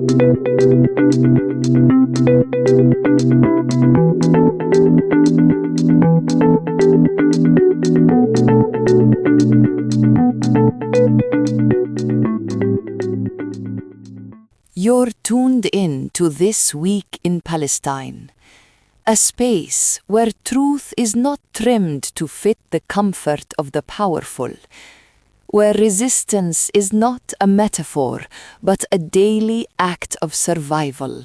You're tuned in to This Week in Palestine, a space where truth is not trimmed to fit the comfort of the powerful, where resistance is not a metaphor but a daily act of survival,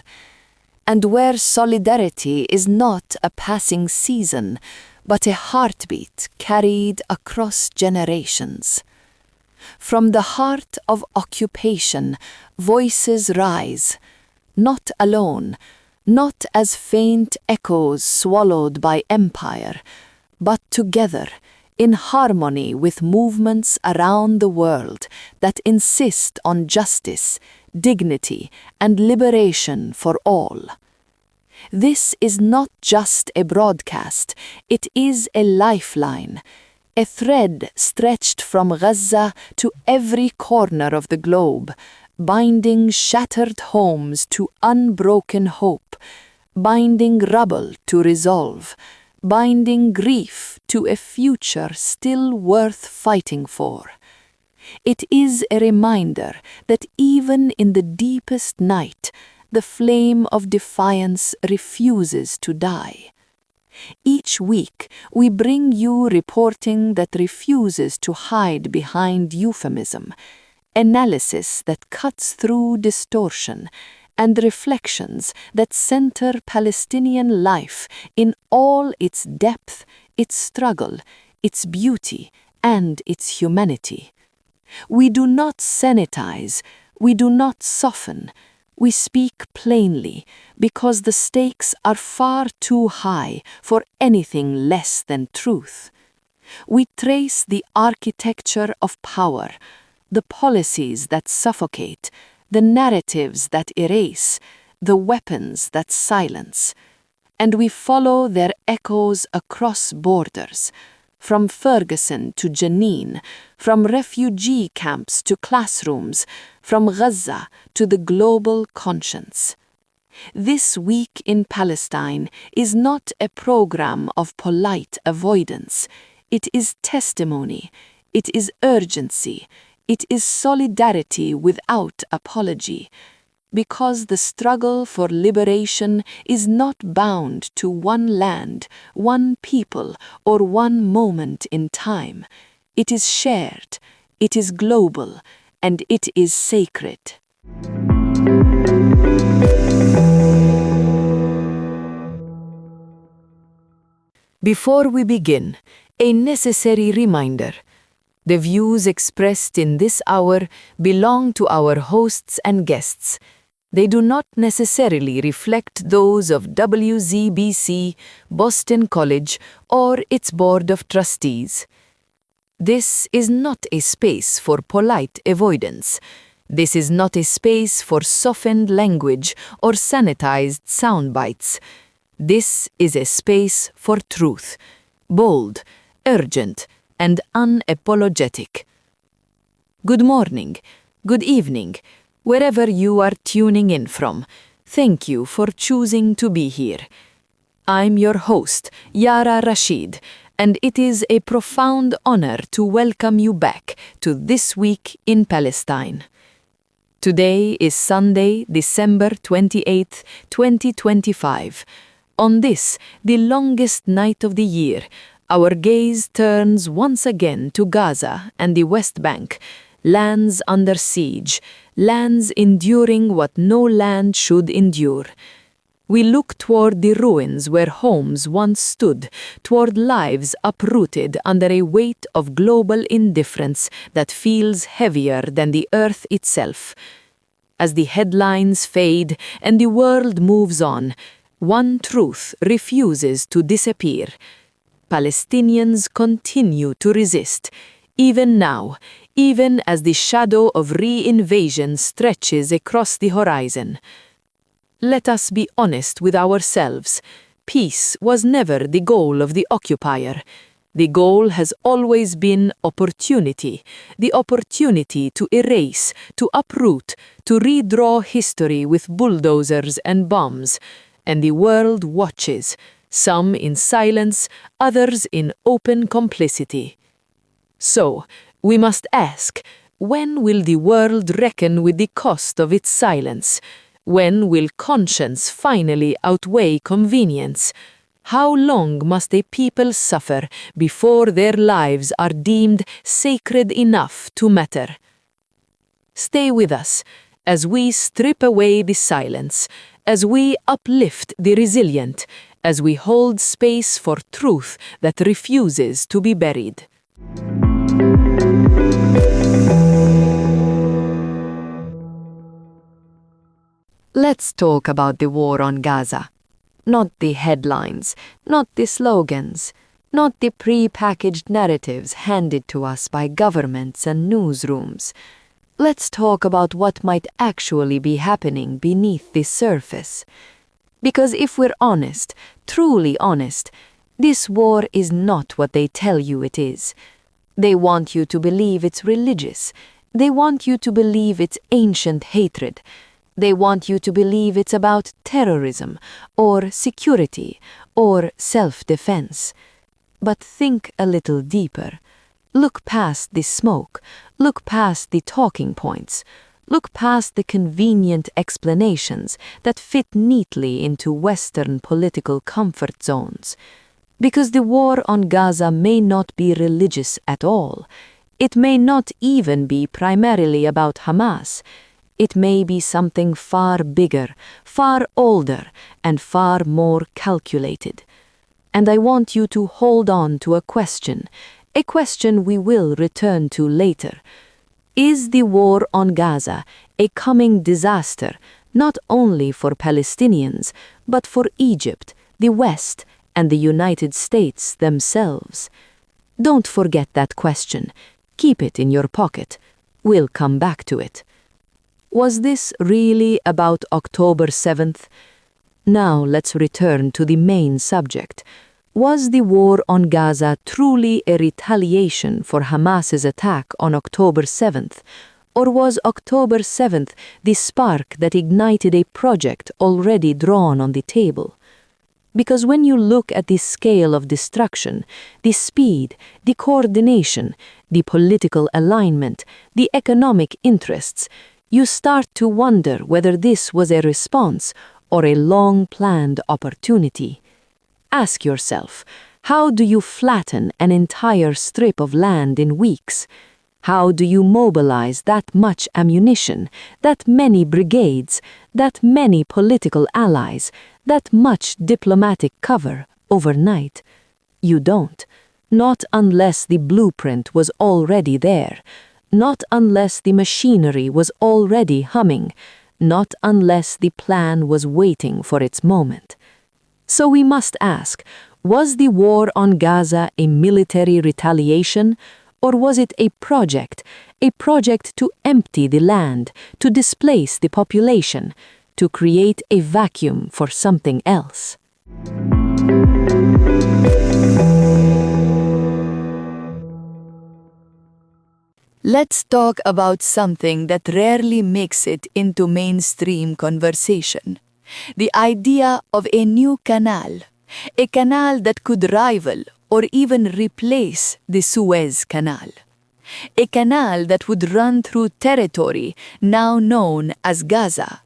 and where solidarity is not a passing season but a heartbeat carried across generations. From the heart of occupation, voices rise, not alone, not as faint echoes swallowed by empire, but together, in harmony with movements around the world that insist on justice, dignity, and liberation for all. This is not just a broadcast, it is a lifeline, a thread stretched from Gaza to every corner of the globe, binding shattered homes to unbroken hope, binding rubble to resolve, binding grief to a future still worth fighting for. It is a reminder that even in the deepest night, the flame of defiance refuses to die. Each week, we bring you reporting that refuses to hide behind euphemism, analysis that cuts through distortion, and reflections that center Palestinian life in all its depth, its struggle, its beauty, and its humanity. We do not sanitize, we do not soften, we speak plainly because the stakes are far too high for anything less than truth. We trace the architecture of power, the policies that suffocate, the narratives that erase, the weapons that silence, and we follow their echoes across borders, from Ferguson to Jenin, from refugee camps to classrooms, from Gaza to the global conscience. This Week in Palestine is not a program of polite avoidance. It is testimony, it is urgency, it is solidarity without apology, because the struggle for liberation is not bound to one land, one people, or one moment in time. It is shared, it is global, and it is sacred. Before we begin, a necessary reminder. The views expressed in this hour belong to our hosts and guests. They do not necessarily reflect those of WZBC, Boston College, or its Board of Trustees. This is not a space for polite avoidance. This is not a space for softened language or sanitized sound bites. This is a space for truth, bold, urgent, and unapologetic. Good morning, good evening, wherever you are tuning in from. Thank you for choosing to be here. I'm your host, Yara Rashid, and it is a profound honor to welcome you back to This Week in Palestine. Today is Sunday, December 28th, 2025. On this, the longest night of the year, our gaze turns once again to Gaza and the West Bank, lands under siege, lands enduring what no land should endure. We look toward the ruins where homes once stood, toward lives uprooted under a weight of global indifference that feels heavier than the earth itself. As the headlines fade and the world moves on, one truth refuses to disappear. Palestinians continue to resist, even now, even as the shadow of re-invasion stretches across the horizon. Let us be honest with ourselves. Peace was never the goal of the occupier. The goal has always been opportunity, the opportunity to erase, to uproot, to redraw history with bulldozers and bombs. And the world watches, some in silence, others in open complicity. So, we must ask, when will the world reckon with the cost of its silence? When will conscience finally outweigh convenience? How long must a people suffer before their lives are deemed sacred enough to matter? Stay with us as we strip away the silence, as we uplift the resilient, as we hold space for truth that refuses to be buried. Let's talk about the war on Gaza. Not the headlines, not the slogans, not the pre-packaged narratives handed to us by governments and newsrooms. Let's talk about what might actually be happening beneath the surface. Because if we're honest, truly honest, this war is not what they tell you it is. They want you to believe it's religious. They want you to believe it's ancient hatred. They want you to believe it's about terrorism, or security, or self-defense. But think a little deeper. Look past the smoke. Look past the talking points. Look past the convenient explanations that fit neatly into Western political comfort zones. Because the war on Gaza may not be religious at all. It may not even be primarily about Hamas. It may be something far bigger, far older, and far more calculated. And I want you to hold on to a question we will return to later. Is the war on Gaza a coming disaster, not only for Palestinians, but for Egypt, the West, and the United States themselves? Don't forget that question. Keep it in your pocket. We'll come back to it. Was this really about October 7th? Now let's return to the main subject. Was the war on Gaza truly a retaliation for Hamas's attack on October 7th? Or was October 7th the spark that ignited a project already drawn on the table? Because when you look at the scale of destruction, the speed, the coordination, the political alignment, the economic interests, you start to wonder whether this was a response or a long-planned opportunity. Ask yourself, how do you flatten an entire strip of land in weeks? How do you mobilize that much ammunition, that many brigades, that many political allies, that much diplomatic cover overnight? You don't. Not unless the blueprint was already there. Not unless the machinery was already humming, not unless the plan was waiting for its moment. So we must ask, was the war on Gaza a military retaliation, or was it a project to empty the land, to displace the population, to create a vacuum for something else? Let's talk about something that rarely makes it into mainstream conversation. The idea of a new canal. A canal that could rival or even replace the Suez Canal. A canal that would run through territory now known as Gaza.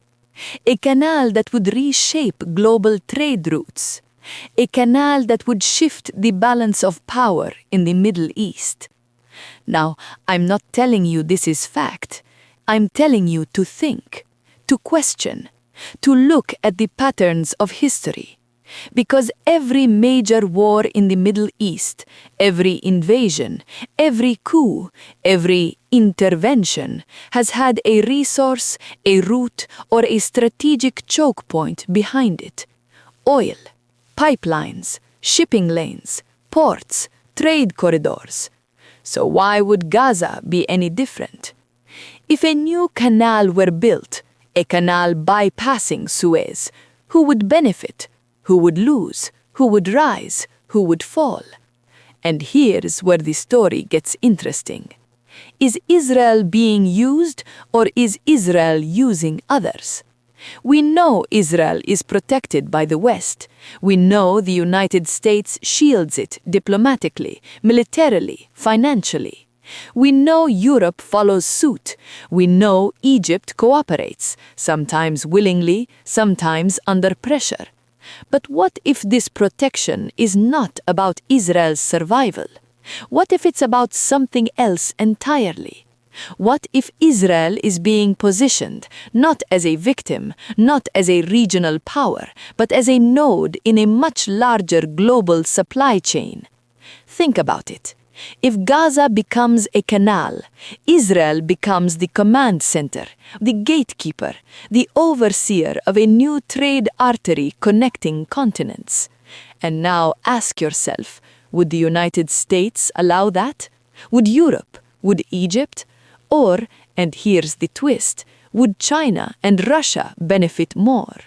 A canal that would reshape global trade routes. A canal that would shift the balance of power in the Middle East. Now, I'm not telling you this is fact. I'm telling you to think, to question, to look at the patterns of history. Because every major war in the Middle East, every invasion, every coup, every intervention has had a resource, a route, or a strategic choke point behind it. Oil, pipelines, shipping lanes, ports, trade corridors. So why would Gaza be any different? If a new canal were built, a canal bypassing Suez, who would benefit? Who would lose? Who would rise? Who would fall? And here's where the story gets interesting. Is Israel being used, or is Israel using others? We know Israel is protected by the West. We know the United States shields it diplomatically, militarily, financially. We know Europe follows suit. We know Egypt cooperates, sometimes willingly, sometimes under pressure. But what if this protection is not about Israel's survival? What if it's about something else entirely? What if Israel is being positioned not as a victim, not as a regional power, but as a node in a much larger global supply chain? Think about it. If Gaza becomes a canal, Israel becomes the command center, the gatekeeper, the overseer of a new trade artery connecting continents. And now ask yourself, would the United States allow that? Would Europe? Would Egypt? Or, and here's the twist, would China and Russia benefit more?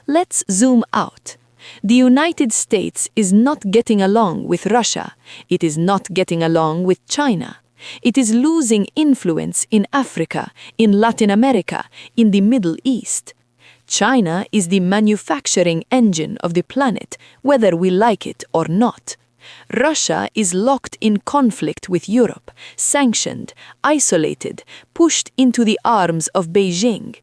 Let's zoom out. The United States is not getting along with Russia. It is not getting along with China. It is losing influence in Africa, in Latin America, in the Middle East. China is the manufacturing engine of the planet, whether we like it or not. Russia is locked in conflict with Europe, sanctioned, isolated, pushed into the arms of Beijing.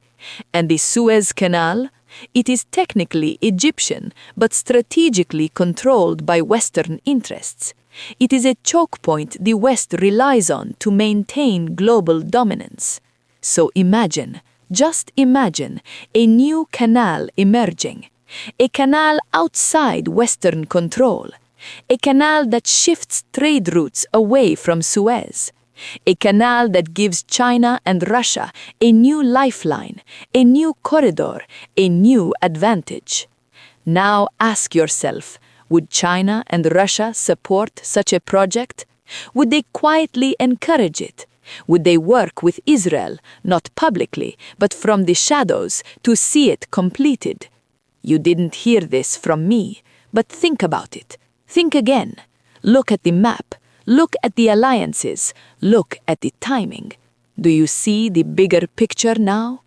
And the Suez Canal? It is technically Egyptian, but strategically controlled by Western interests. It is a choke point the West relies on to maintain global dominance. So imagine, just imagine, a new canal emerging. A canal outside Western control. A canal that shifts trade routes away from Suez. A canal that gives China and Russia a new lifeline, a new corridor, a new advantage. Now ask yourself, would China and Russia support such a project? Would they quietly encourage it? Would they work with Israel, not publicly, but from the shadows, to see it completed? You didn't hear this from me, but think about it. Think again. Look at the map. Look at the alliances. Look at the timing. Do you see the bigger picture now?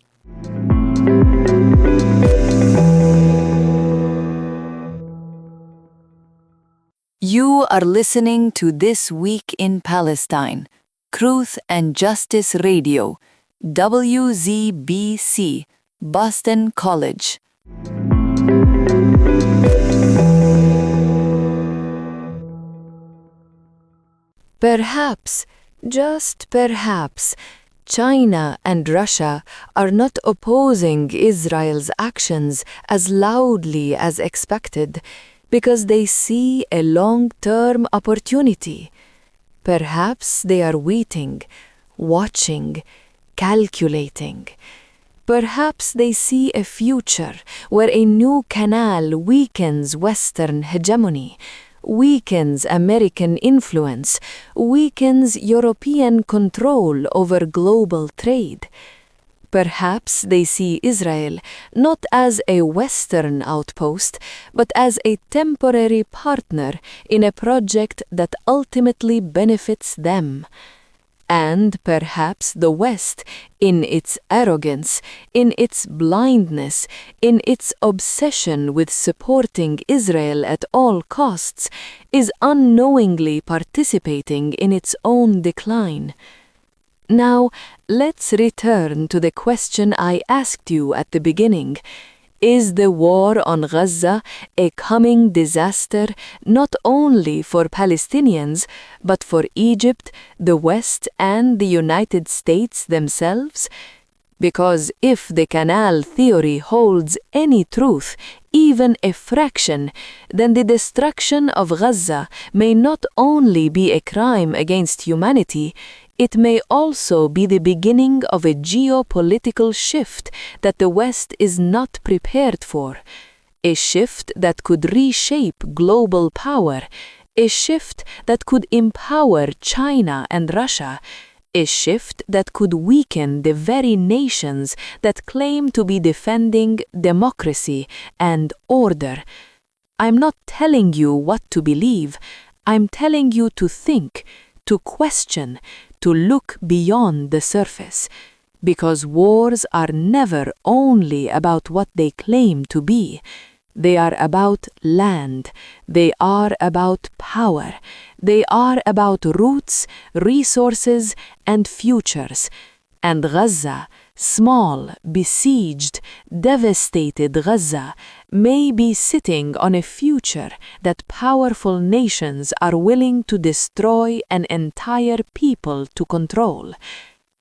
You are listening to This Week in Palestine, Truth and Justice Radio, WZBC, Boston College. Perhaps, just perhaps, China and Russia are not opposing Israel's actions as loudly as expected because they see a long-term opportunity. Perhaps they are waiting, watching, calculating. Perhaps they see a future where a new canal weakens Western hegemony, weakens American influence, weakens European control over global trade. Perhaps they see Israel not as a Western outpost, but as a temporary partner in a project that ultimately benefits them. And perhaps the West, in its arrogance, in its blindness, in its obsession with supporting Israel at all costs, is unknowingly participating in its own decline. Now, let's return to the question I asked you at the beginning. Is the war on Gaza a coming disaster not only for Palestinians, but for Egypt, the West, and the United States themselves? Because if the canal theory holds any truth, even a fraction, then the destruction of Gaza may not only be a crime against humanity, it may also be the beginning of a geopolitical shift that the West is not prepared for, a shift that could reshape global power, a shift that could empower China and Russia, a shift that could weaken the very nations that claim to be defending democracy and order. I'm not telling you what to believe. I'm telling you to think, to question, to look beyond the surface. Because wars are never only about what they claim to be. They are about land. They are about power. They are about roots, resources, and futures. And Gaza, small, besieged, devastated Gaza, may be sitting on a future that powerful nations are willing to destroy an entire people to control.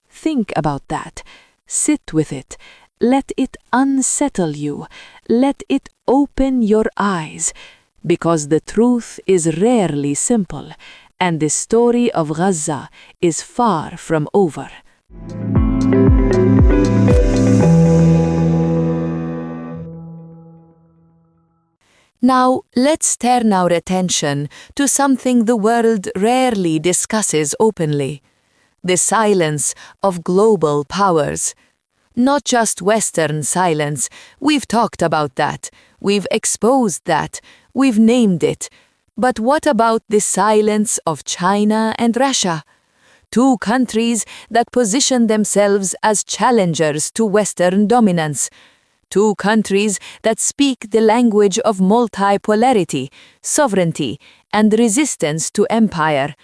Think about that. Sit with it. Let it unsettle you. Let it open your eyes. Because the truth is rarely simple, and the story of Gaza is far from over. Now, let's turn our attention to something the world rarely discusses openly: the silence of global powers. Not just Western silence, we've talked about that, we've exposed that, we've named it. But what about the silence of China and Russia? Two countries that position themselves as challengers to Western dominance. Two countries that speak the language of multipolarity, sovereignty, and resistance to empire.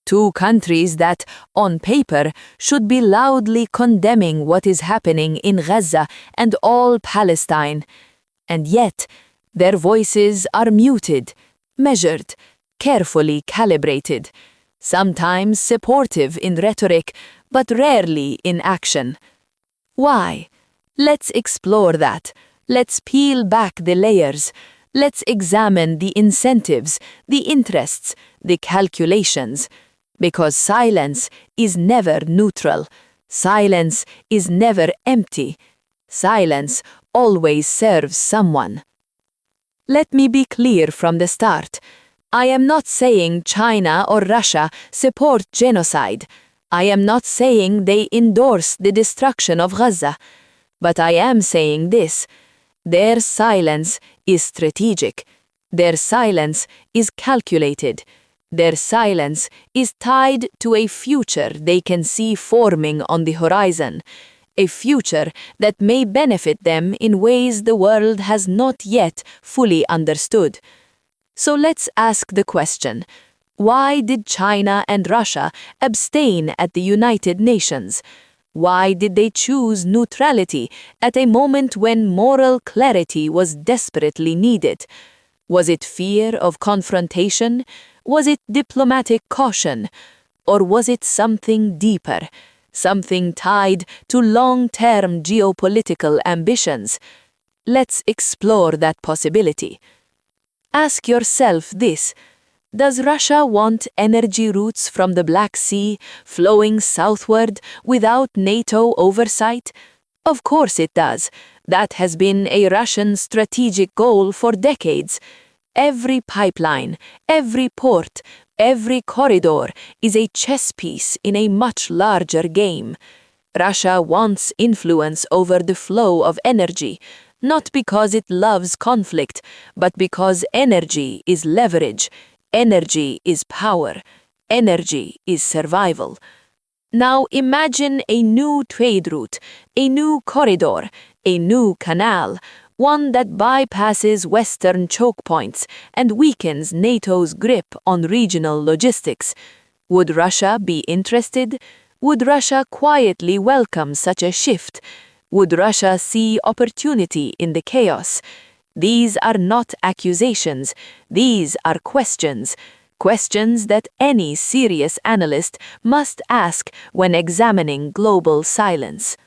Two countries that, on paper, should be loudly condemning what is happening in Gaza and all Palestine. And yet, their voices are muted, measured, carefully calibrated, sometimes supportive in rhetoric, but rarely in action. Why? Let's explore that. Let's peel back the layers. Let's examine the incentives, the interests, the calculations. Because silence is never neutral. Silence is never empty. Silence always serves someone. Let me be clear from the start. I am not saying China or Russia support genocide. I am not saying they endorse the destruction of Gaza. But I am saying this: their silence is strategic. Their silence is calculated. Their silence is tied to a future they can see forming on the horizon, a future that may benefit them in ways the world has not yet fully understood. So let's ask the question: why did China and Russia abstain at the United Nations? Why did they choose neutrality at a moment when moral clarity was desperately needed? Was it fear of confrontation? Was it diplomatic caution? Or was it something deeper, something tied to long-term geopolitical ambitions? Let's explore that possibility. Ask yourself this: does Russia want energy routes from the Black Sea flowing southward without NATO oversight? Of course it does. That has been a Russian strategic goal for decades. Every pipeline, every port, every corridor is a chess piece in a much larger game. Russia wants influence over the flow of energy, not because it loves conflict, but because energy is leverage. Energy is power. Energy is survival. Now imagine a new trade route, a new corridor, a new canal, one that bypasses Western choke points and weakens NATO's grip on regional logistics. Would Russia be interested? Would Russia quietly welcome such a shift? Would Russia see opportunity in the chaos? These are not accusations. These are questions. Questions that any serious analyst must ask when examining global silence.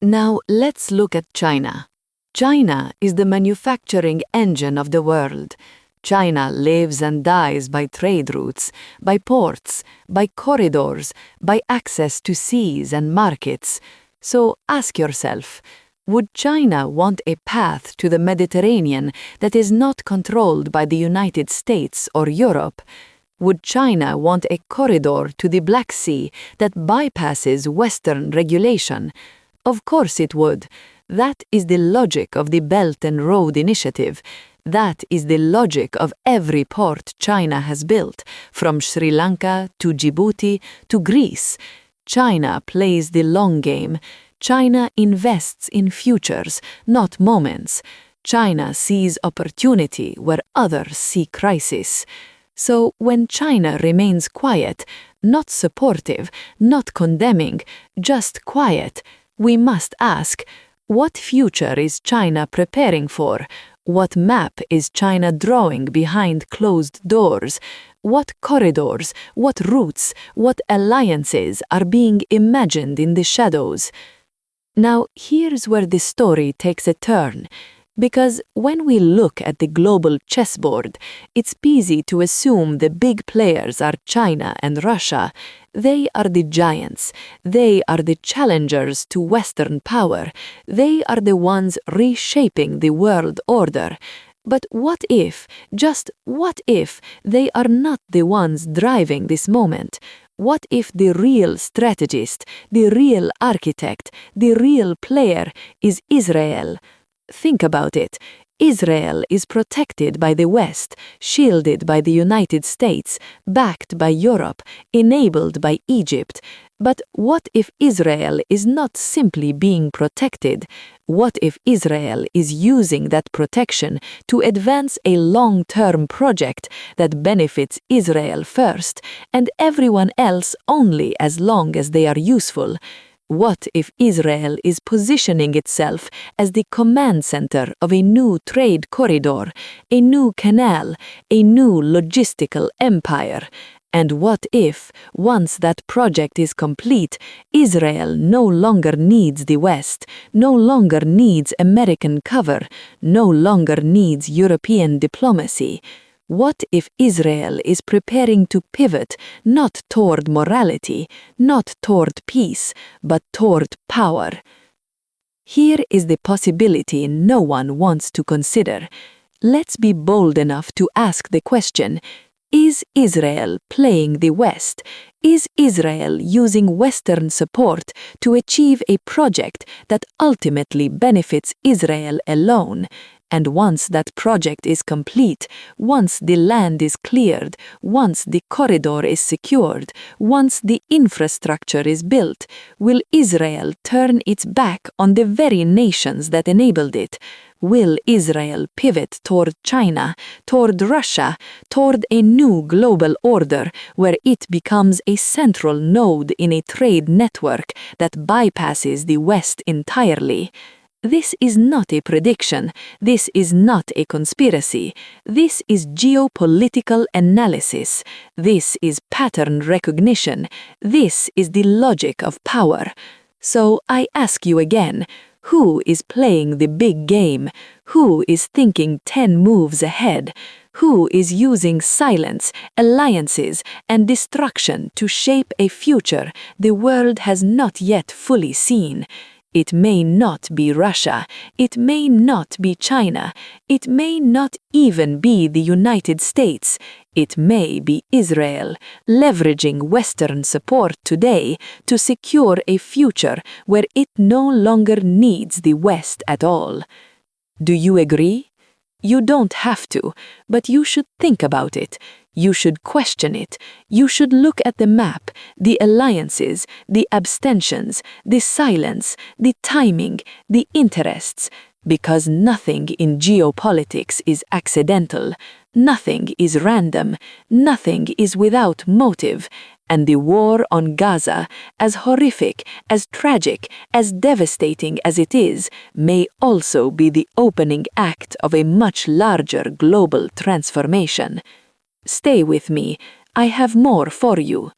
Now let's look at China. China is the manufacturing engine of the world. China lives and dies by trade routes, by ports, by corridors, by access to seas and markets. So ask yourself, would China want a path to the Mediterranean that is not controlled by the United States or Europe? Would China want a corridor to the Black Sea that bypasses Western regulation? Of course it would. That is the logic of the Belt and Road Initiative. That is the logic of every port China has built, from Sri Lanka to Djibouti to Greece. China plays the long game. China invests in futures, not moments. China sees opportunity where others see crisis. So when China remains quiet, not supportive, not condemning, just quiet, we must ask, what future is China preparing for? What map is China drawing behind closed doors? What corridors, what routes, what alliances are being imagined in the shadows? Now, here's where the story takes a turn. Because when we look at the global chessboard, it's easy to assume the big players are China and Russia. They are the giants. They are the challengers to Western power. They are the ones reshaping the world order. But what if, just what if, they are not the ones driving this moment? What if the real strategist, the real architect, the real player is Israel? Think about it. Israel is protected by the West, shielded by the United States, backed by Europe, enabled by Egypt. But what if Israel is not simply being protected? What if Israel is using that protection to advance a long-term project that benefits Israel first, and everyone else only as long as they are useful? What if Israel is positioning itself as the command center of a new trade corridor, a new canal, a new logistical empire? And what if, once that project is complete, Israel no longer needs the West, no longer needs American cover, no longer needs European diplomacy? What if Israel is preparing to pivot not toward morality, not toward peace, but toward power? Here is the possibility no one wants to consider. Let's be bold enough to ask the question, is Israel playing the West? Is Israel using Western support to achieve a project that ultimately benefits Israel alone? And once that project is complete, once the land is cleared, once the corridor is secured, once the infrastructure is built, will Israel turn its back on the very nations that enabled it? Will Israel pivot toward China, toward Russia, toward a new global order where it becomes a central node in a trade network that bypasses the West entirely? This is not a prediction. This is not a conspiracy. This is geopolitical analysis. This is pattern recognition. This is the logic of power. So I ask you again, who is playing the big game? Who is thinking 10 moves ahead? Who is using silence, alliances, and destruction to shape a future the world has not yet fully seen? It may not be Russia, it may not be China, it may not even be the United States, it may be Israel, leveraging Western support today to secure a future where it no longer needs the West at all. Do you agree? You don't have to, but you should think about it. You should question it. You should look at the map, the alliances, the abstentions, the silence, the timing, the interests, because nothing in geopolitics is accidental, nothing is random, nothing is without motive, and the war on Gaza, as horrific, as tragic, as devastating as it is, may also be the opening act of a much larger global transformation. Stay with me. I have more for you.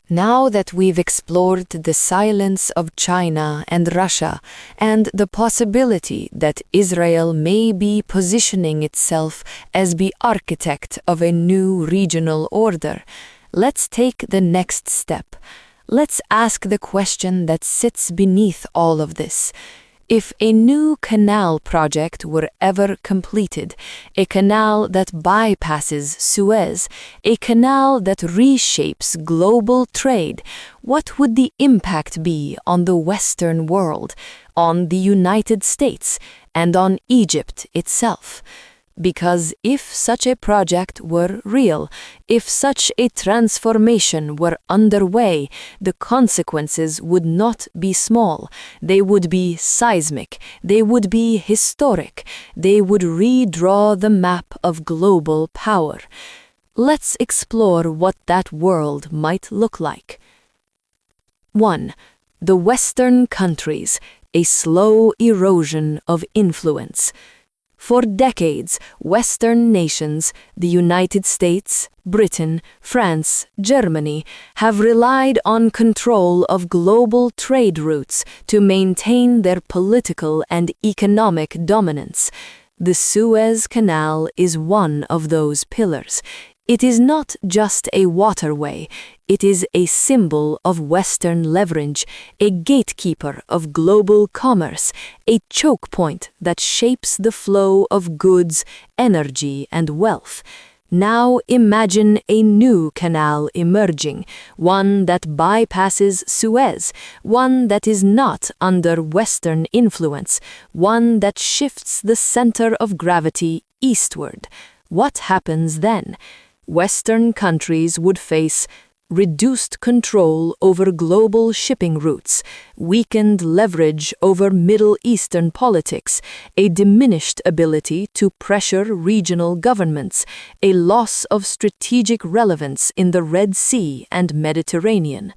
Now that we've explored the silence of China and Russia and the possibility that Israel may be positioning itself as the architect of a new regional order, let's take the next step. Let's ask the question that sits beneath all of this. If a new canal project were ever completed, a canal that bypasses Suez, a canal that reshapes global trade, what would the impact be on the Western world, on the United States, and on Egypt itself? Because if such a project were real, if such a transformation were underway, the consequences would not be small. They would be seismic. They would be historic. They would redraw the map of global power. Let's explore what that world might look like. 1. The Western countries, a slow erosion of influence. For decades, Western nations, the United States, Britain, France, Germany, have relied on control of global trade routes to maintain their political and economic dominance. The Suez Canal is one of those pillars. It is not just a waterway, it is a symbol of Western leverage, a gatekeeper of global commerce, a choke point that shapes the flow of goods, energy, and wealth. Now imagine a new canal emerging, one that bypasses Suez, one that is not under Western influence, one that shifts the center of gravity eastward. What happens then? Western countries would face reduced control over global shipping routes, weakened leverage over Middle Eastern politics, a diminished ability to pressure regional governments, a loss of strategic relevance in the Red Sea and Mediterranean.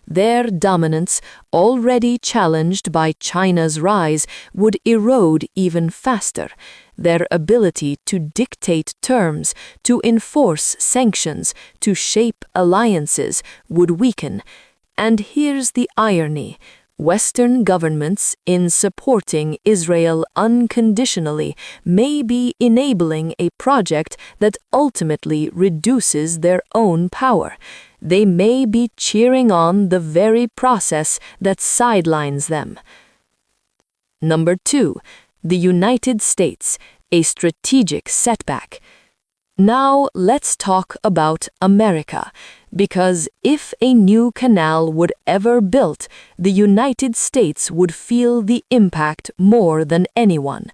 Their dominance, already challenged by China's rise, would erode even faster. Their ability to dictate terms, to enforce sanctions, to shape alliances would weaken. And here's the irony. Western governments, in supporting Israel unconditionally, may be enabling a project that ultimately reduces their own power. They may be cheering on the very process that sidelines them. Number 2. The United States, a strategic setback. Now let's talk about America, because if a new canal would ever built, the United States would feel the impact more than anyone.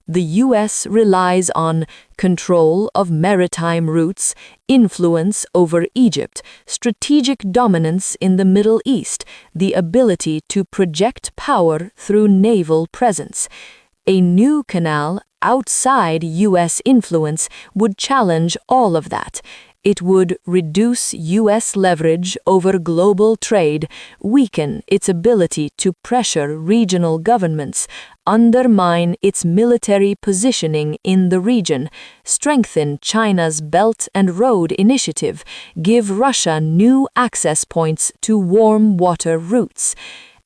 The U.S. relies on control of maritime routes, influence over Egypt, strategic dominance in the Middle East, the ability to project power through naval presence. A new canal outside U.S. influence would challenge all of that. It would reduce U.S. leverage over global trade, weaken its ability to pressure regional governments, undermine its military positioning in the region, strengthen China's Belt and Road Initiative, give Russia new access points to warm water routes.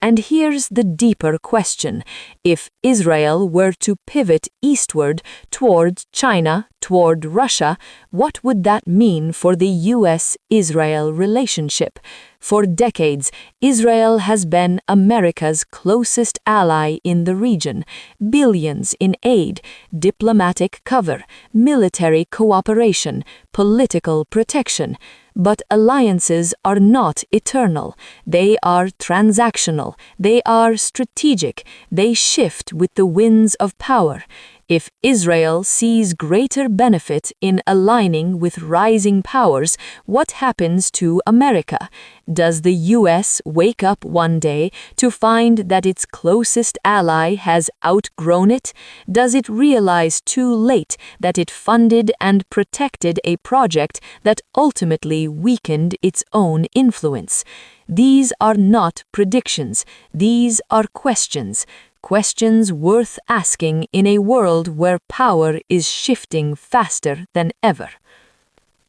And here's the deeper question. If Israel were to pivot eastward toward China, toward Russia, what would that mean for the U.S.-Israel relationship? For decades, Israel has been America's closest ally in the region. Billions in aid, diplomatic cover, military cooperation, political protection. But alliances are not eternal. They are transactional. They are strategic. They shift with the winds of power. If Israel sees greater benefit in aligning with rising powers, what happens to America? Does the U.S. wake up one day to find that its closest ally has outgrown it? Does it realize too late that it funded and protected a project that ultimately weakened its own influence? These are not predictions. These are questions. Questions worth asking in a world where power is shifting faster than ever.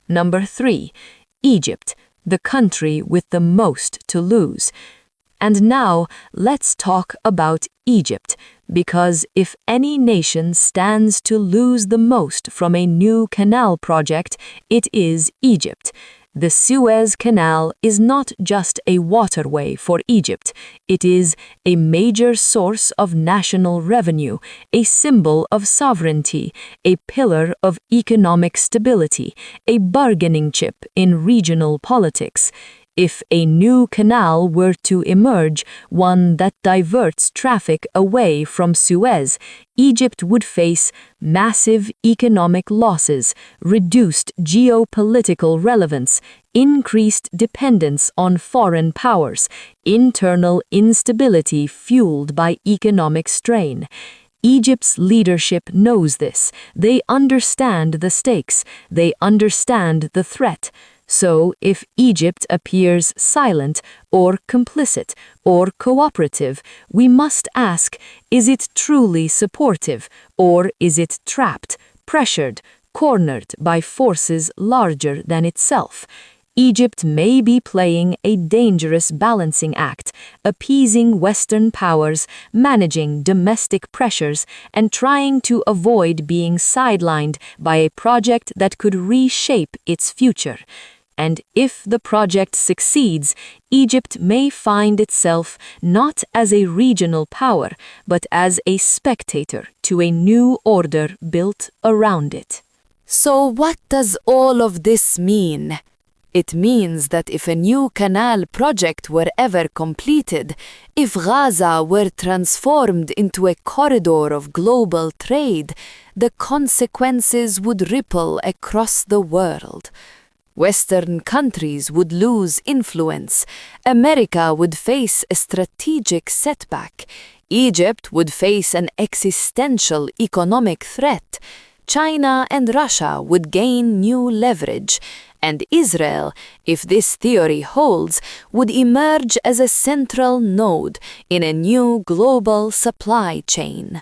Number 3. Egypt, the country with the most to lose. And now let's talk about Egypt, because if any nation stands to lose the most from a new canal project, it is Egypt. The Suez Canal is not just a waterway for Egypt, it is a major source of national revenue, a symbol of sovereignty, a pillar of economic stability, a bargaining chip in regional politics. If a new canal were to emerge, one that diverts traffic away from Suez, Egypt would face massive economic losses, reduced geopolitical relevance, increased dependence on foreign powers, internal instability fueled by economic strain. Egypt's leadership knows this. They understand the stakes. They understand the threat. So, if Egypt appears silent or complicit or cooperative, we must ask, is it truly supportive, or is it trapped, pressured, cornered by forces larger than itself? Egypt may be playing a dangerous balancing act, appeasing Western powers, managing domestic pressures, and trying to avoid being sidelined by a project that could reshape its future. And if the project succeeds, Egypt may find itself not as a regional power, but as a spectator to a new order built around it. So what does all of this mean? It means that if a new canal project were ever completed, if Gaza were transformed into a corridor of global trade, the consequences would ripple across the world. Western countries would lose influence, America would face a strategic setback, Egypt would face an existential economic threat, China and Russia would gain new leverage, and Israel, if this theory holds, would emerge as a central node in a new global supply chain.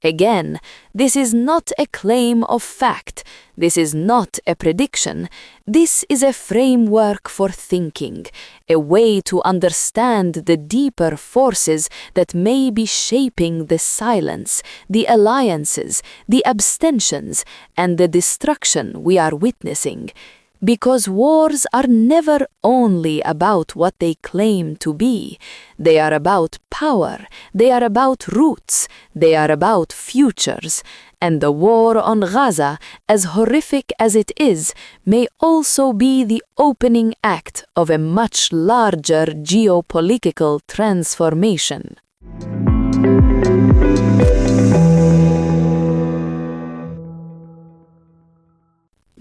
Again, this is not a claim of fact, this is not a prediction, this is a framework for thinking, a way to understand the deeper forces that may be shaping the silence, the alliances, the abstentions, and the destruction we are witnessing. Because wars are never only about what they claim to be. They are about power, they are about roots, they are about futures. And the war on Gaza, as horrific as it is, may also be the opening act of a much larger geopolitical transformation.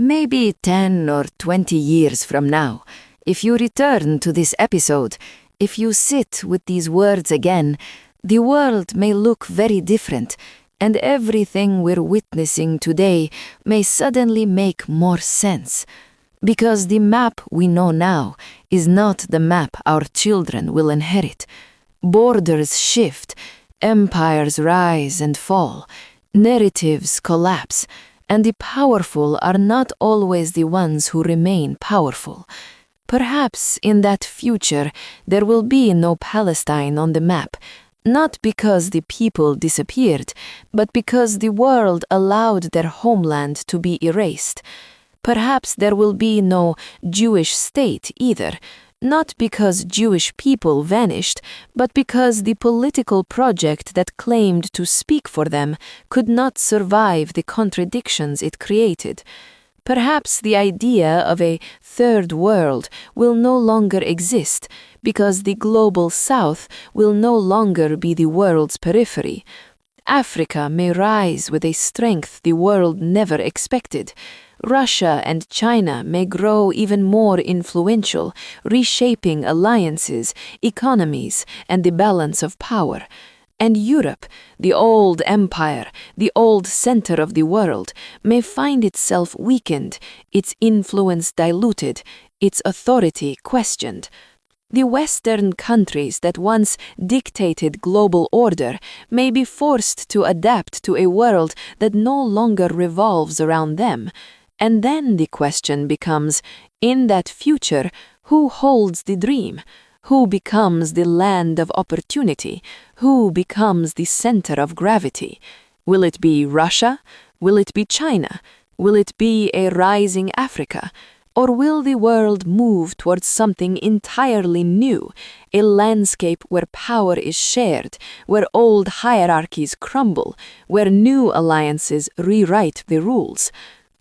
Maybe 10 or 20 years from now, if you return to this episode, if you sit with these words again, the world may look very different, and everything we're witnessing today may suddenly make more sense. Because the map we know now is not the map our children will inherit. Borders shift, empires rise and fall, narratives collapse, and the powerful are not always the ones who remain powerful. Perhaps in that future there will be no Palestine on the map, not because the people disappeared, but because the world allowed their homeland to be erased. Perhaps there will be no Jewish state either, not because Jewish people vanished, but because the political project that claimed to speak for them could not survive the contradictions it created. Perhaps the idea of a third world will no longer exist because the global south will no longer be the world's periphery. Africa may rise with a strength the world never expected. Russia and China may grow even more influential, reshaping alliances, economies, and the balance of power. And Europe, the old empire, the old center of the world, may find itself weakened, its influence diluted, its authority questioned. The Western countries that once dictated global order may be forced to adapt to a world that no longer revolves around them. And then the question becomes, in that future, who holds the dream? Who becomes the land of opportunity? Who becomes the center of gravity? Will it be Russia? Will it be China? Will it be a rising Africa? Or will the world move towards something entirely new, a landscape where power is shared, where old hierarchies crumble, where new alliances rewrite the rules?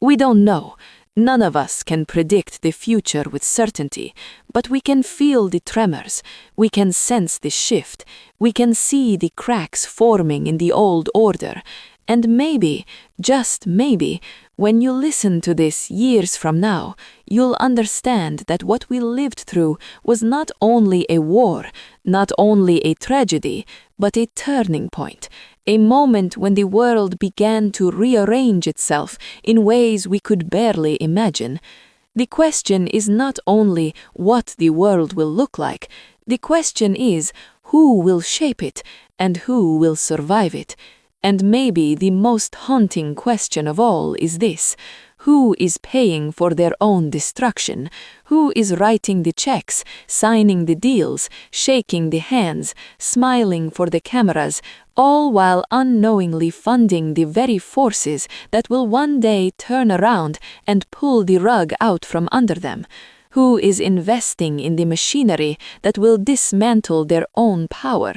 We don't know. None of us can predict the future with certainty, but we can feel the tremors, we can sense the shift, we can see the cracks forming in the old order, and maybe, just maybe, when you listen to this years from now, you'll understand that what we lived through was not only a war, not only a tragedy, but a turning point, a moment when the world began to rearrange itself in ways we could barely imagine. The question is not only what the world will look like, the question is who will shape it and who will survive it. And maybe the most haunting question of all is this: who is paying for their own destruction? Who is writing the checks, signing the deals, shaking the hands, smiling for the cameras, all while unknowingly funding the very forces that will one day turn around and pull the rug out from under them? Who is investing in the machinery that will dismantle their own power?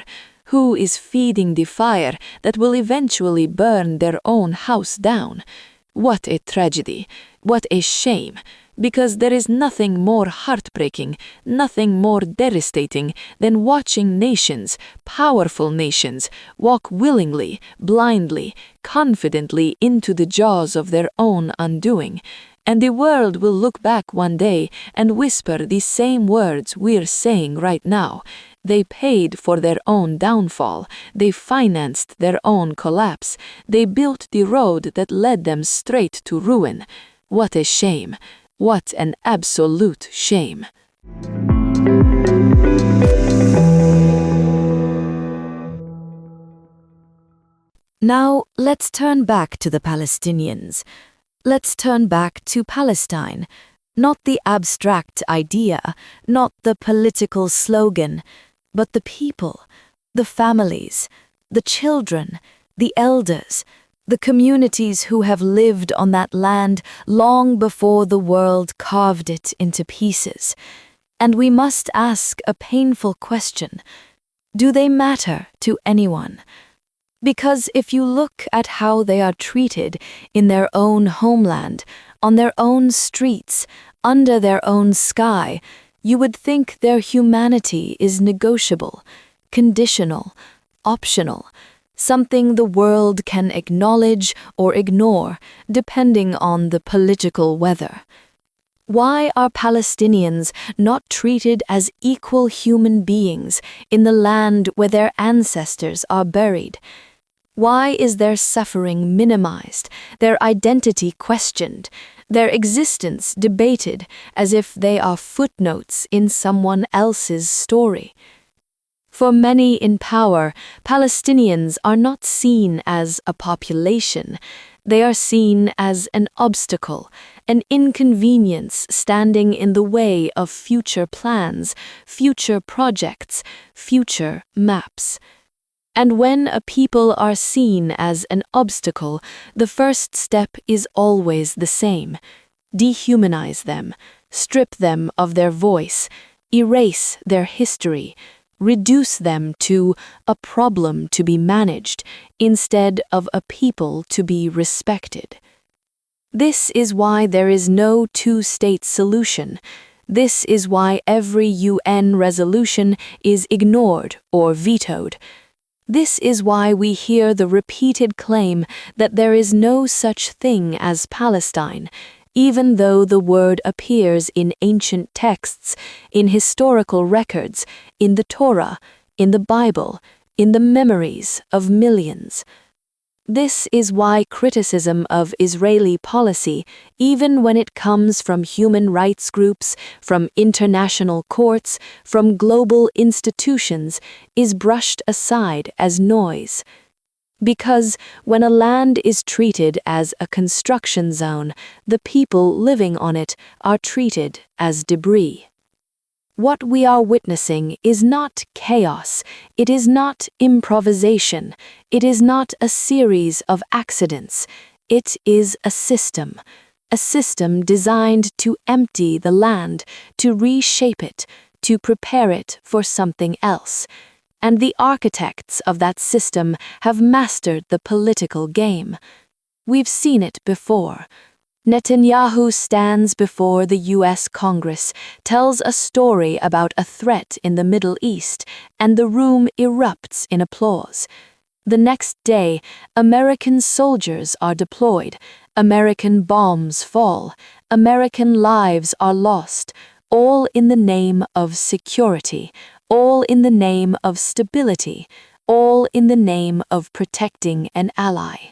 Who is feeding the fire that will eventually burn their own house down? What a tragedy, what a shame, because there is nothing more heartbreaking, nothing more devastating than watching nations, powerful nations, walk willingly, blindly, confidently into the jaws of their own undoing. And the world will look back one day and whisper the same words we're saying right now. They paid for their own downfall. They financed their own collapse. They built the road that led them straight to ruin. What a shame. What an absolute shame. Now, let's turn back to the Palestinians. Let's turn back to Palestine. Not the abstract idea, not the political slogan, but the people, the families, the children, the elders, the communities who have lived on that land long before the world carved it into pieces. And we must ask a painful question: do they matter to anyone? Because if you look at how they are treated in their own homeland, on their own streets, under their own sky, you would think their humanity is negotiable, conditional, optional, something the world can acknowledge or ignore, depending on the political weather. Why are Palestinians not treated as equal human beings in the land where their ancestors are buried? Why is their suffering minimized, their identity questioned, their existence debated as if they are footnotes in someone else's story? For many in power, Palestinians are not seen as a population. They are seen as an obstacle, an inconvenience standing in the way of future plans, future projects, future maps. And when a people are seen as an obstacle, the first step is always the same: dehumanize them, strip them of their voice, erase their history, reduce them to a problem to be managed instead of a people to be respected. This is why there is no two-state solution. This is why every UN resolution is ignored or vetoed. This is why we hear the repeated claim that there is no such thing as Palestine, even though the word appears in ancient texts, in historical records, in the Torah, in the Bible, in the memories of millions. This is why criticism of Israeli policy, even when it comes from human rights groups, from international courts, from global institutions, is brushed aside as noise. Because when a land is treated as a construction zone, the people living on it are treated as debris. What we are witnessing is not chaos, it is not improvisation, it is not a series of accidents, it is a a system designed to empty the land, to reshape it, to prepare it for something else. And the architects of that system have mastered the political game. We've seen it before. Netanyahu stands before the US Congress, tells a story about a threat in the Middle East, and the room erupts in applause. The next day, American soldiers are deployed, American bombs fall, American lives are lost, all in the name of security, all in the name of stability, all in the name of protecting an ally.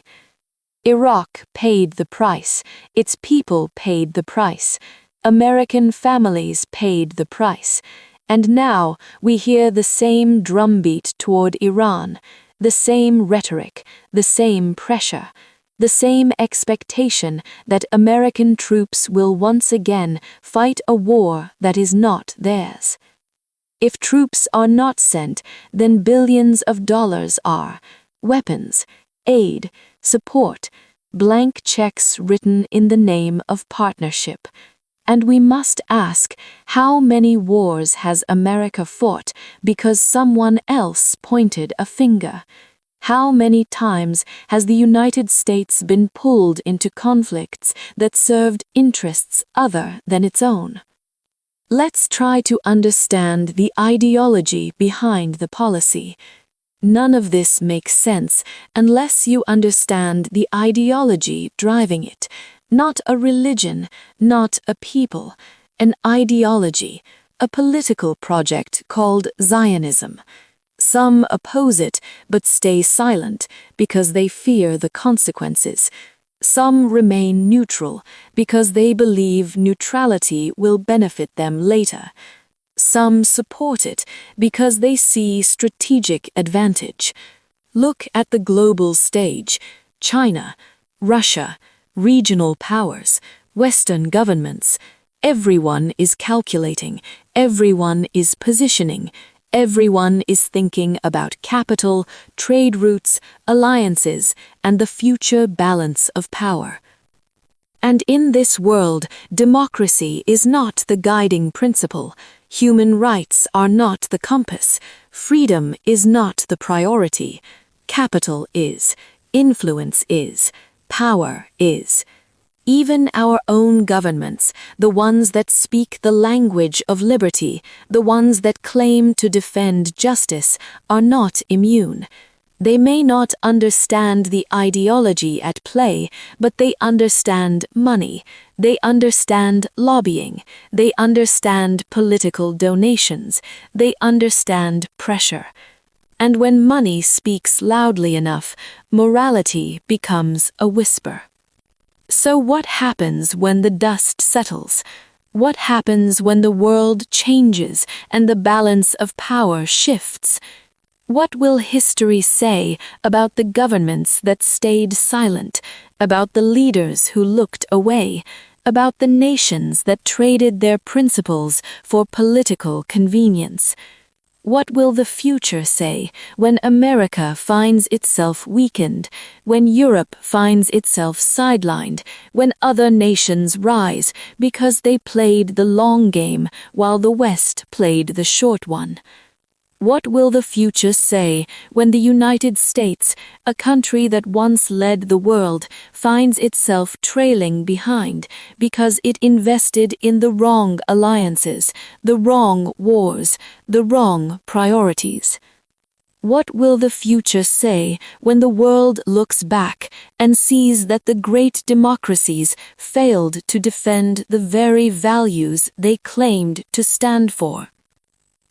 Iraq paid the price, its people paid the price, American families paid the price, and now we hear the same drumbeat toward Iran, the same rhetoric, the same pressure, the same expectation that American troops will once again fight a war that is not theirs. If troops are not sent, then billions of dollars are, weapons, aid, support, blank checks written in the name of partnership. And we must ask, how many wars has America fought because someone else pointed a finger? How many times has the United States been pulled into conflicts that served interests other than its own? Let's try to understand the ideology behind the policy. None of this makes sense unless you understand the ideology driving it, not a religion, not a people, an ideology, a political project called Zionism. Some oppose it but stay silent because they fear the consequences. Some remain neutral because they believe neutrality will benefit them later. Some support it because they see strategic advantage. Look at the global stage: China, Russia, regional powers, Western governments. Everyone is calculating, everyone is positioning, everyone is thinking about capital, trade routes, alliances, and the future balance of power. And in this world, democracy is not the guiding principle. Human rights are not the compass. Freedom is not the priority. Capital is. Influence is. Power is. Even our own governments, the ones that speak the language of liberty, the ones that claim to defend justice, are not immune. They may not understand the ideology at play, but they understand money, they understand lobbying, they understand political donations, they understand pressure. And when money speaks loudly enough, morality becomes a whisper. So what happens when the dust settles? What happens when the world changes and the balance of power shifts? What will history say about the governments that stayed silent, about the leaders who looked away, about the nations that traded their principles for political convenience? What will the future say when America finds itself weakened, when Europe finds itself sidelined, when other nations rise because they played the long game while the West played the short one? What will the future say when the United States, a country that once led the world, finds itself trailing behind because it invested in the wrong alliances, the wrong wars, the wrong priorities? What will the future say when the world looks back and sees that the great democracies failed to defend the very values they claimed to stand for?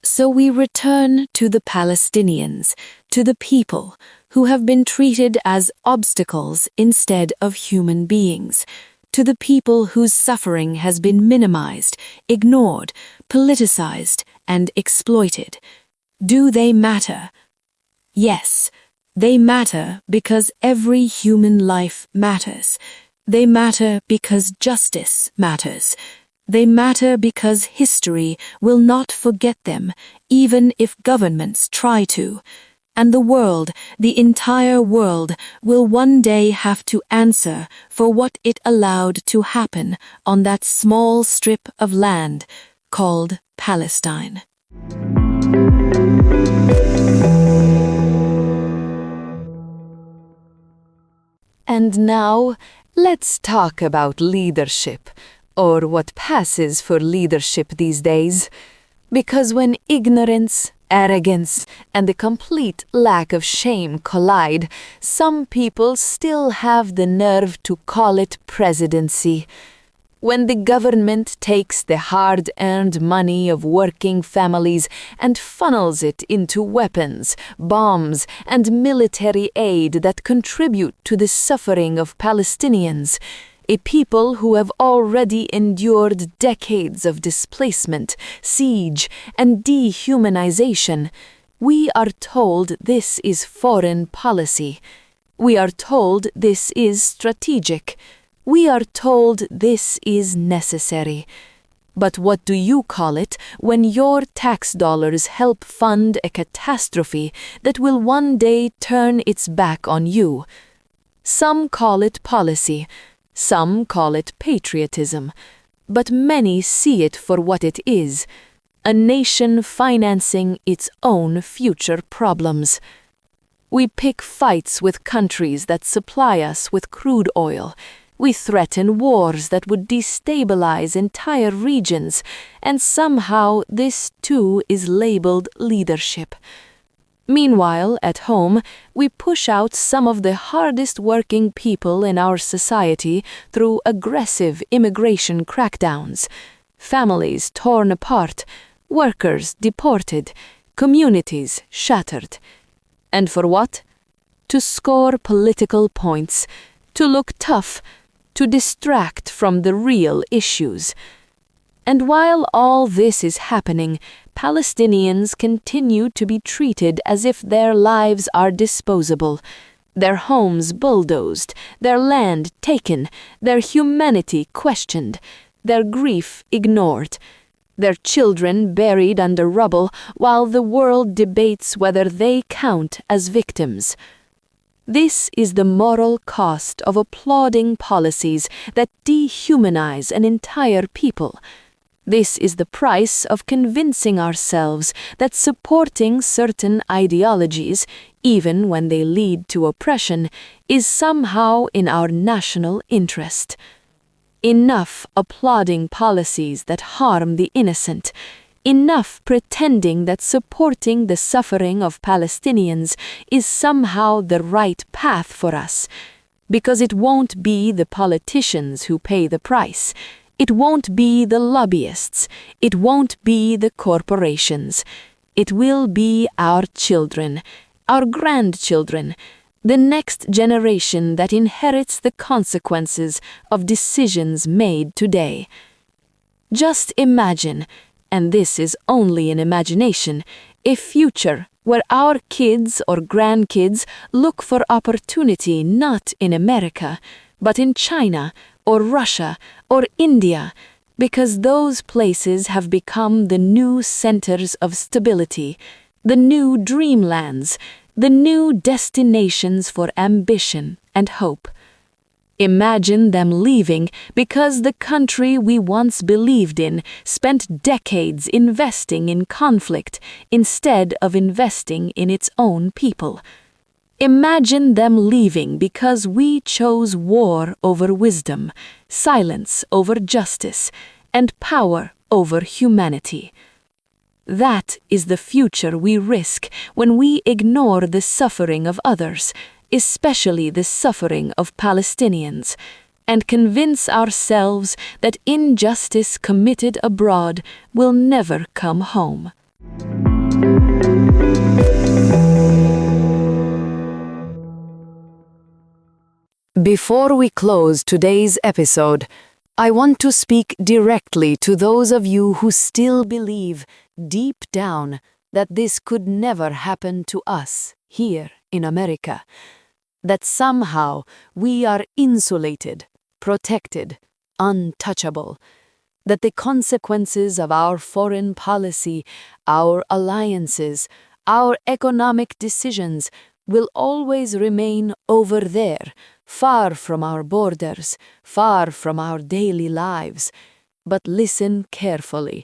So we return to the Palestinians, to the people who have been treated as obstacles instead of human beings, to the people whose suffering has been minimized, ignored, politicized, and exploited. Do they matter? Yes, they matter because every human life matters. They matter because justice matters. They matter because history will not forget them, even if governments try to. and the entire world, will one day have to answer for what it allowed to happen on that small strip of land called Palestine. And now, let's talk about leadership, or what passes for leadership these days. Because when ignorance, arrogance, and the complete lack of shame collide, some people still have the nerve to call it presidency. When the government takes the hard-earned money of working families and funnels it into weapons, bombs, and military aid that contribute to the suffering of Palestinians, a people who have already endured decades of displacement, siege, and dehumanization, we are told this is foreign policy. We are told this is strategic. We are told this is necessary. But what do you call it when your tax dollars help fund a catastrophe that will one day turn its back on you? Some call it policy, some call it patriotism, but many see it for what it is: a nation financing its own future problems. We pick fights with countries that supply us with crude oil. We threaten wars that would destabilize entire regions, and somehow this too is labeled leadership. Meanwhile, at home, we push out some of the hardest working people in our society through aggressive immigration crackdowns. Families torn apart, workers deported, communities shattered. And for what? To score political points, to look tough, to distract from the real issues. And while all this is happening, Palestinians continue to be treated as if their lives are disposable, their homes bulldozed, their land taken, their humanity questioned, their grief ignored, their children buried under rubble while the world debates whether they count as victims. This is the moral cost of applauding policies that dehumanize an entire people. This is the price of convincing ourselves that supporting certain ideologies, even when they lead to oppression, is somehow in our national interest. Enough applauding policies that harm the innocent. Enough pretending that supporting the suffering of Palestinians is somehow the right path for us, because it won't be the politicians who pay the price. It won't be the lobbyists. It won't be the corporations. It will be our children, our grandchildren, the next generation that inherits the consequences of decisions made today. Just imagine, and this is only an imagination, a future where our kids or grandkids look for opportunity not in America, but in China or Russia or India, because those places have become the new centers of stability, the new dreamlands, the new destinations for ambition and hope. Imagine them leaving because the country we once believed in spent decades investing in conflict instead of investing in its own people. Imagine them leaving because we chose war over wisdom, silence over justice, and power over humanity. That is the future we risk when we ignore the suffering of others, especially the suffering of Palestinians, and convince ourselves that injustice committed abroad will never come home. Before we close today's episode, I want to speak directly to those of you who still believe, deep down, that this could never happen to us here in America. That somehow we are insulated, protected, untouchable. That the consequences of our foreign policy, our alliances, Our economic decisions will always remain over there, far from our borders, far from our daily lives. But listen carefully,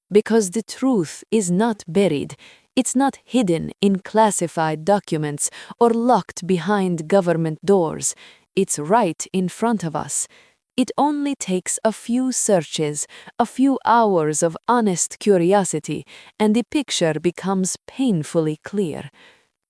because the truth is not buried. It's not hidden in classified documents or locked behind government doors. It's right in front of us. It only takes a few searches, a few hours of honest curiosity, and the picture becomes painfully clear.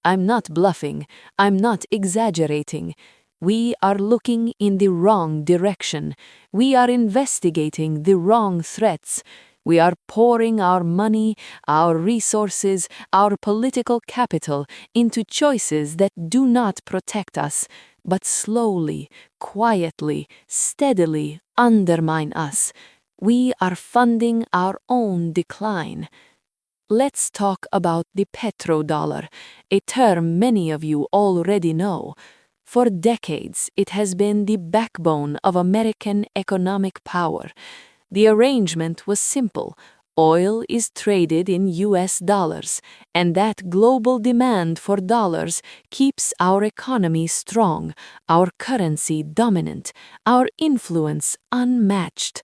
I'm not bluffing. I'm not exaggerating. We are looking in the wrong direction. We are investigating the wrong threats. We are pouring our money, our resources, our political capital into choices that do not protect us, but slowly, quietly, steadily undermine us. We are funding our own decline. Let's talk about the petrodollar, a term many of you already know. For decades, it has been the backbone of American economic power. The arrangement was simple. Oil is traded in US dollars, and that global demand for dollars keeps our economy strong, our currency dominant, our influence unmatched.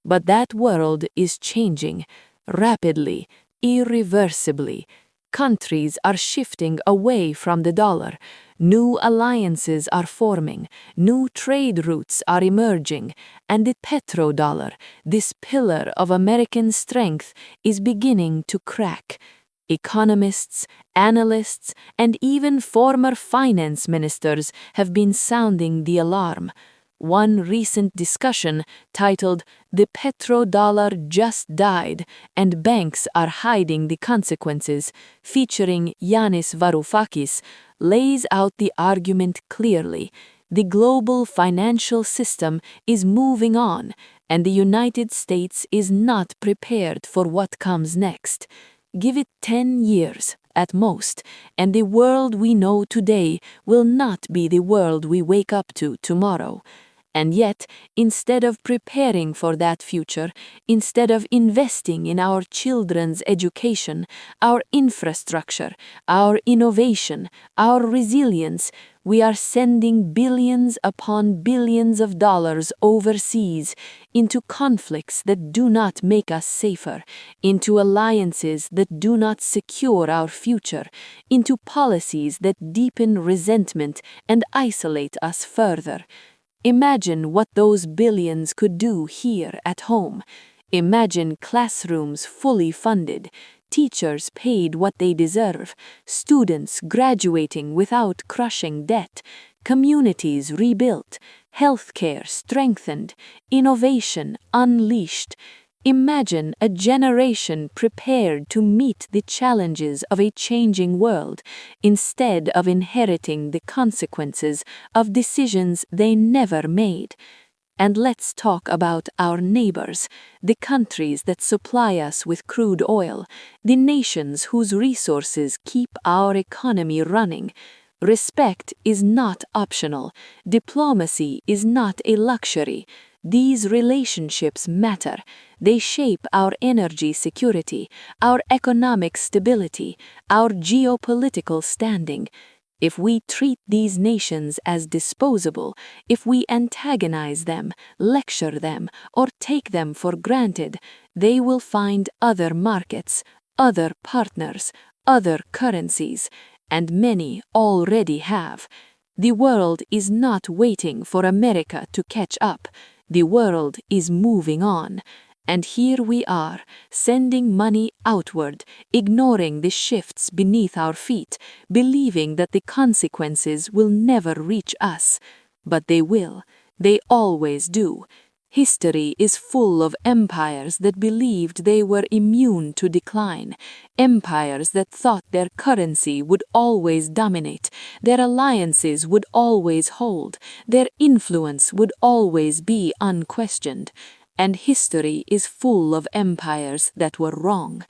But that world is changing rapidly, irreversibly. Countries are shifting away from the dollar. New alliances are forming, new trade routes are emerging, and the petrodollar, this pillar of American strength, is beginning to crack. Economists, analysts, and even former finance ministers have been sounding the alarm. One recent discussion, titled "The Petrodollar Just Died and Banks Are Hiding the Consequences," featuring Yanis Varoufakis, lays out the argument clearly. The global financial system is moving on, and the United States is not prepared for what comes next. Give it 10 years, at most, and the world we know today will not be the world we wake up to tomorrow. And yet, instead of preparing for that future, instead of investing in our children's education, our infrastructure, our innovation, our resilience, we are sending billions upon billions of dollars overseas into conflicts that do not make us safer, into alliances that do not secure our future, into policies that deepen resentment and isolate us further. Imagine what those billions could do here at home. Imagine classrooms fully funded, teachers paid what they deserve, students graduating without crushing debt, communities rebuilt, healthcare strengthened, innovation unleashed. Imagine a generation prepared to meet the challenges of a changing world, instead of inheriting the consequences of decisions they never made. And let's talk about our neighbors, the countries that supply us with crude oil, the nations whose resources keep our economy running. Respect is not optional. Diplomacy is not a luxury. These relationships matter. They shape our energy security, our economic stability, our geopolitical standing. If we treat these nations as disposable, if we antagonize them, lecture them, or take them for granted, they will find other markets, other partners, other currencies, and many already have. The world is not waiting for America to catch up. The world is moving on. And here we are, sending money outward, ignoring the shifts beneath our feet, believing that the consequences will never reach us. But they will. They always do. History is full of empires that believed they were immune to decline, empires that thought their currency would always dominate, their alliances would always hold, their influence would always be unquestioned. And history is full of empires that were wrong.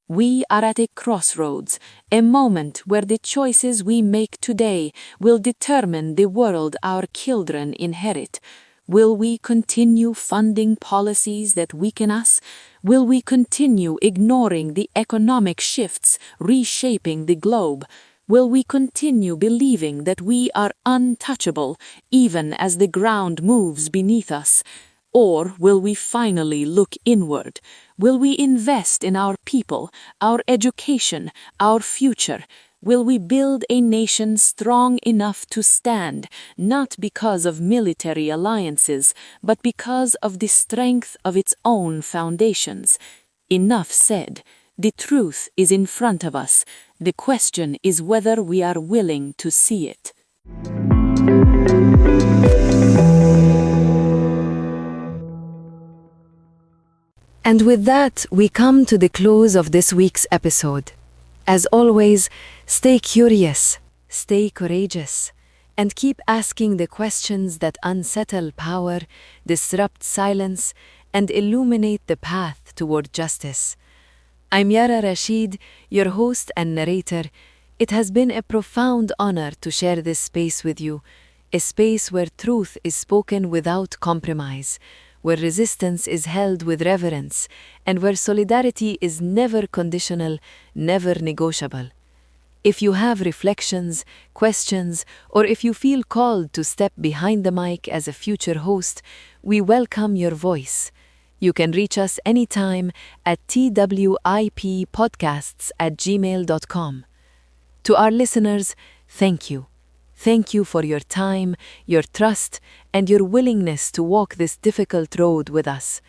We are at a crossroads, a moment where the choices we make today will determine the world our children inherit. Will we continue funding policies that weaken us? Will we continue ignoring the economic shifts reshaping the globe? Will we continue believing that we are untouchable even as the ground moves beneath us? Or will we finally look inward? Will we invest in our people, our education, our future? Will we build a nation strong enough to stand, not because of military alliances, but because of the strength of its own foundations? Enough said. The truth is in front of us. The question is whether we are willing to see it. And with that, we come to the close of this week's episode. As always, stay curious, stay courageous, and keep asking the questions that unsettle power, disrupt silence, and illuminate the path toward justice. I'm Yara Rashid, your host and narrator. It has been a profound honor to share this space with you, a space where truth is spoken without compromise, where resistance is held with reverence, and where solidarity is never conditional, never negotiable. If you have reflections, questions, or if you feel called to step behind the mic as a future host, we welcome your voice. You can reach us anytime at twippodcasts@gmail.com. To our listeners, thank you. Thank you for your time, your trust, and your willingness to walk this difficult road with us.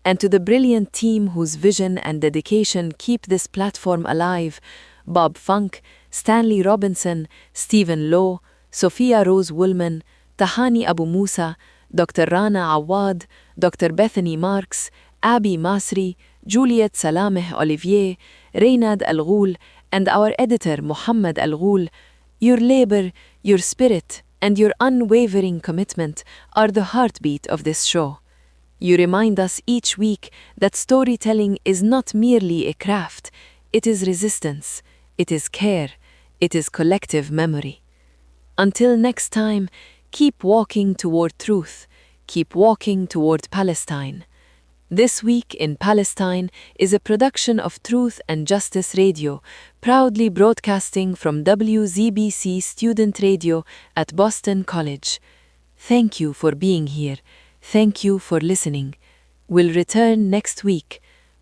And to the brilliant team whose vision and dedication keep this platform alive, Bob Funk, Stanley Robinson, Stephen Lowe, Sophia Rose Woolman, Tahani Abu Musa, Dr. Rana Awad, Dr. Bethany Marks, Abby Masri, Juliet Salameh Olivier, Reynad Al-Ghul, and our editor Muhammad Al-Ghul. Your labor, your spirit, and your unwavering commitment are the heartbeat of this show. You remind us each week that storytelling is not merely a craft, it is resistance, it is care, it is collective memory. Until next time, keep walking toward truth, keep walking toward Palestine. This Week in Palestine is a production of Truth and Justice Radio, proudly broadcasting from WZBC Student Radio at Boston College. Thank you for being here. Thank you for listening. We'll return next week.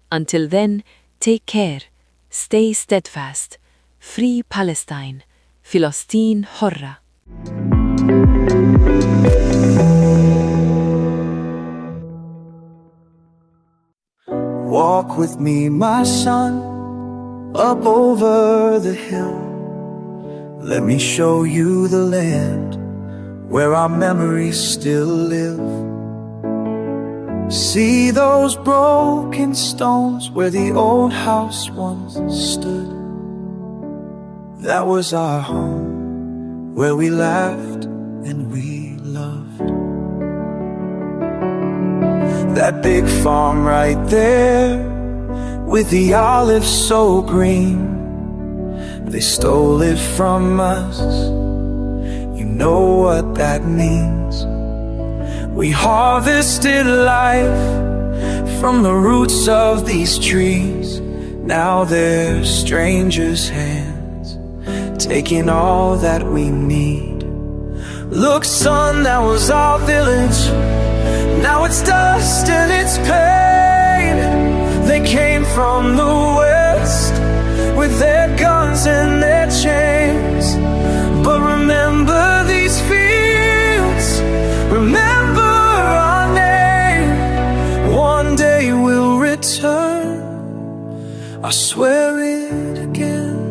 Until then, take care. Stay steadfast. Free Palestine. Filistin Horra. Walk with me, my son, up over the hill. Let me show you the land where our memories still live. See those broken stones where the old house once stood. That was our home, where we laughed and we loved. That big farm right there, with the olives so green, they stole it from us. You know what that means. We harvested life from the roots of these trees. Now they're strangers' hands, taking all that we need. Look, son, that was our village. Now it's dust and it's pain. They came from the west with their guns and their chains. But remember these fields, remember our name. One day we'll return, I swear it again.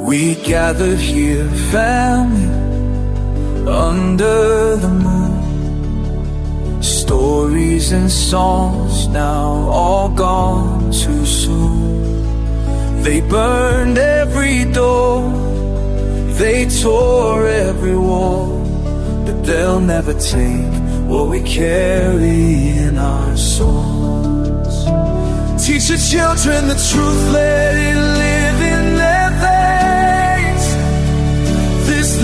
We gathered here, family, under the moon. Stories and songs now all gone too soon. They burned every door, they tore every wall, but they'll never take what we carry in our souls. Teach the children the truth, let it live in their veins. This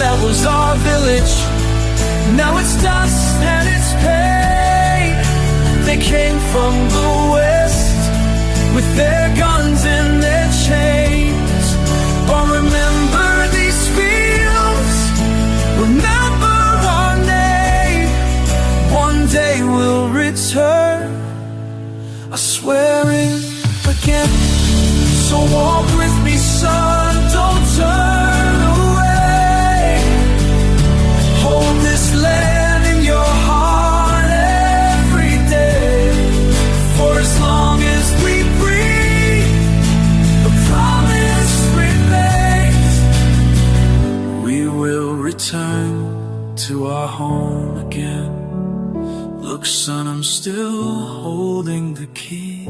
that was our village. Now it's dust and it's pain. They came from the west with their guns and their chains. But remember, these fields will never one day we'll return. I swear it again. So walk with me, son, don't turn away. Hold this land in your heart every day. For as long as we breathe, the promise remains. We will return to our home again. Look, son, I'm still holding the key.